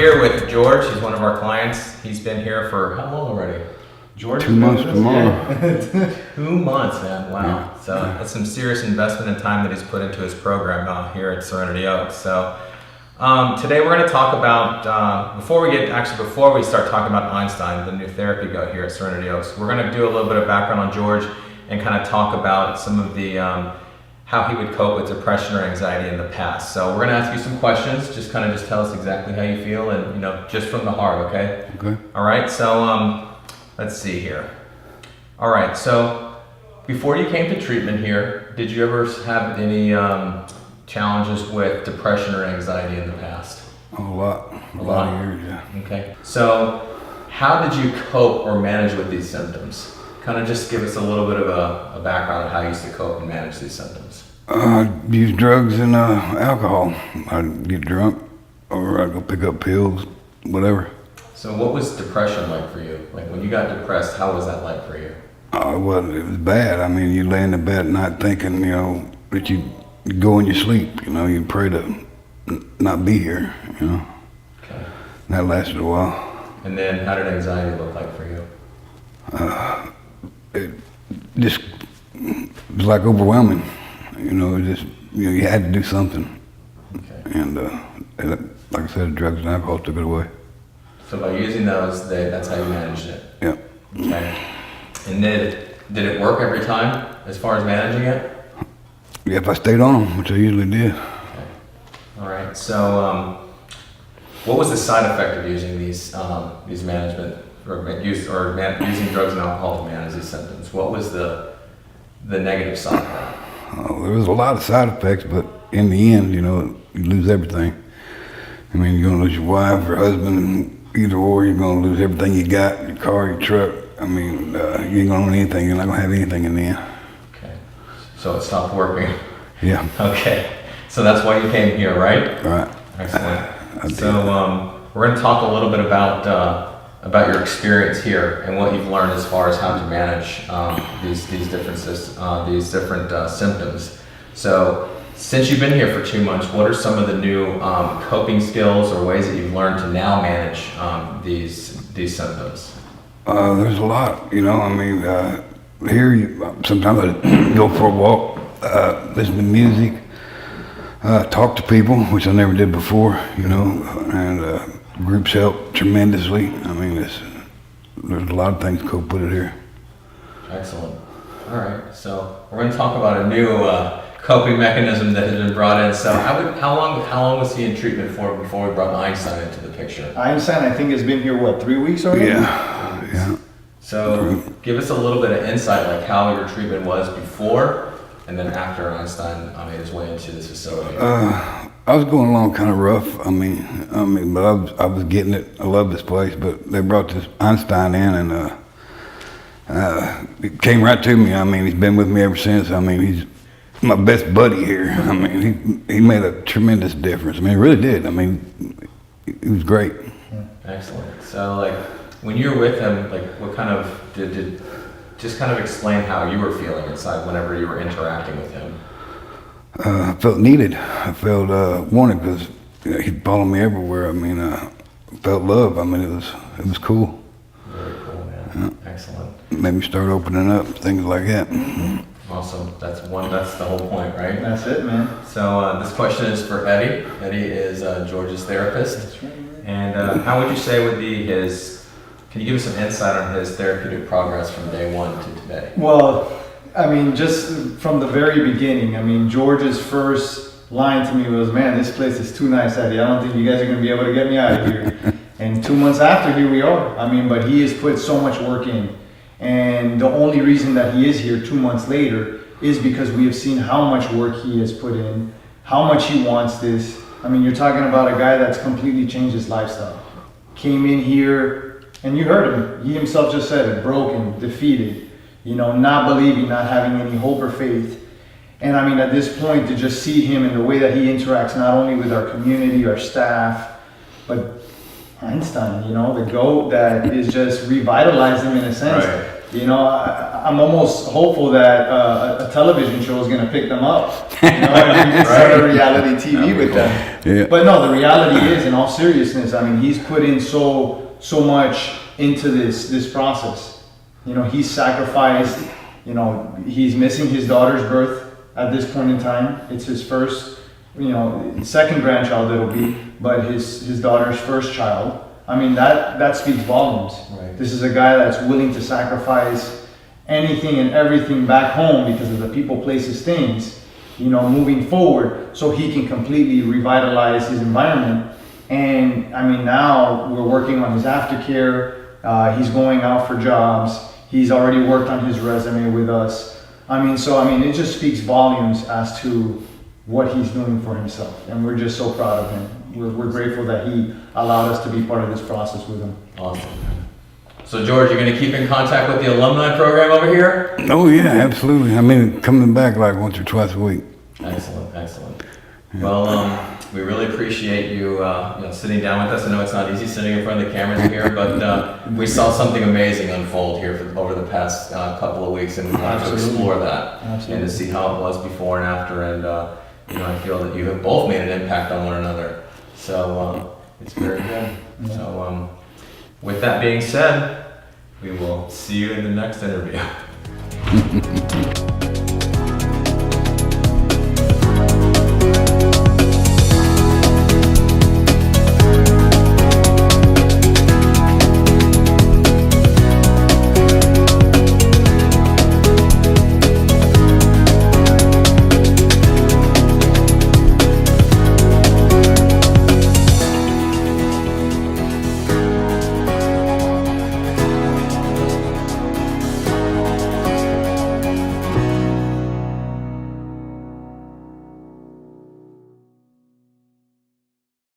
here with George. He's one of our clients. He's been here for how long already? George? 2 months tomorrow. Yeah. 2 months, man. Wow. Yeah. So that's some serious investment and time that he's put into his program here at Serenity Oaks. So today we're going to talk about, before we start talking about Einstein, the new therapy goat here at Serenity Oaks, we're going to do a little bit of background on George and kind of talk about some of the, how he would cope with depression or anxiety in the past. So we're going to ask you some questions. Just tell us exactly how you feel and, just from the heart, okay? Okay. All right. So let's see here. All right. So before you came to treatment here, did you ever have any challenges with depression or anxiety in the past? A lot of years, yeah. Okay. So how did you cope or manage with these symptoms? Kind of just give us a little bit of a background on how you used to cope and manage these symptoms. I'd use drugs and alcohol. I'd get drunk, or I'd go pick up pills, whatever. So what was depression like for you? Like when you got depressed, how was that like for you? It was bad. I mean, you lay in the bed at night thinking, that you go in your sleep, you pray to not be here, Okay. And that lasted a while. And then how did anxiety look like for you? It just was like overwhelming. You had to do something. Okay. And like I said, drugs and alcohol took it away. So by using those, that's how you managed it? Yeah. Okay. And did it work every time as far as managing it? Yeah, if I stayed on them, which I usually did. Okay. All right. So what was the side effect of using these management using drugs and alcohol to manage these symptoms? What was the negative side effect? There was a lot of side effects, but in the end, you lose everything. I mean, you're gonna lose your wife or husband, either or. You're gonna lose everything you got, your car, your truck. I mean, you ain't gonna own anything. You're not gonna have anything in the end. Okay. So it stopped working. Yeah. Okay. So that's why you came here, right? Right. Excellent. So we're going to talk a little bit about your experience here and what you've learned as far as how to manage these different symptoms. So since you've been here for 2 months, what are some of the new coping skills or ways that you've learned to now manage these symptoms? There's a lot. I mean, here sometimes I go for a walk, listen to music, talk to people, which I never did before, and groups help tremendously. I mean, there's a lot of things to cope with it here. Excellent. All right, so we're going to talk about a new coping mechanism that has been brought in. So how long was he in treatment for before we brought Einstein into the picture? Einstein, I think, has been here, 3 weeks already? Yeah. So give us a little bit of insight, like how your treatment was before and then after Einstein made his way into this facility. I was going along kind of rough. I mean, but I was getting it. I love this place, but they brought this Einstein in, and it came right to me. I mean, he's been with me ever since. I mean, he's my best buddy here. I mean, he made a tremendous difference. I mean, he really did. I mean, he was great. Excellent. So, like, when you were with him, like, what kind of just kind of explain how you were feeling inside whenever you were interacting with him. I felt needed. I felt wanted because he'd follow me everywhere. I mean, I felt love. I mean, it was cool. Very cool, man. Yeah. Excellent. It made me start opening up, things like that. Awesome. That's the whole point, right? That's it, man. So this question is for Eddie. Eddie is George's therapist. That's right. And how would you say would be can you give us some insight on his therapeutic progress from day one to today? Well, I mean, just from the very beginning, I mean, George's first line to me was, "Man, this place is too nice, Eddie. I don't think you guys are going to be able to get me out of here." And 2 months after, here we are. I mean, but he has put so much work in. And the only reason that he is here 2 months later is because we have seen how much work he has put in, how much he wants this. I mean, you're talking about a guy that's completely changed his lifestyle. Came in here, and you heard him. He himself just said it, broken, defeated, not believing, not having any hope or faith. And I mean, at this point, to just see him in the way that he interacts, not only with our community, our staff, but Einstein, the GOAT that is just revitalized him in a sense. Right. you know, I'm almost hopeful that a television show is going to pick them up. You know, and we can start a reality TV with them. Yeah. But no, the reality is, in all seriousness, I mean, he's put in so much into this process. You know, he's sacrificed. You know, he's missing his daughter's birth at this point in time. It's his first, you know, second grandchild it'll be, but his daughter's first child. I mean, that speaks volumes. Right. This is a guy that's willing to sacrifice anything and everything back home because of the people, places, things, you know, moving forward, so he can completely revitalize his environment. And I mean, now we're working on his aftercare. He's going out for jobs. He's already worked on his resume with us. I mean, it just speaks volumes as to what he's doing for himself. And we're just so proud of him. We're grateful that he allowed us to be part of this process with him. Awesome. So George, you're going to keep in contact with the alumni program over here? Oh yeah, absolutely. I mean, coming back like once or twice a week. Excellent, excellent. Well, we really appreciate you, sitting down with us. I know it's not easy sitting in front of the cameras here, but we saw something amazing unfold here over the past couple of weeks, and we wanted to explore that and to see how it was before and after. And I feel that you have both made an impact on one another. So it's very good. So with that being said, we will see you in the next interview.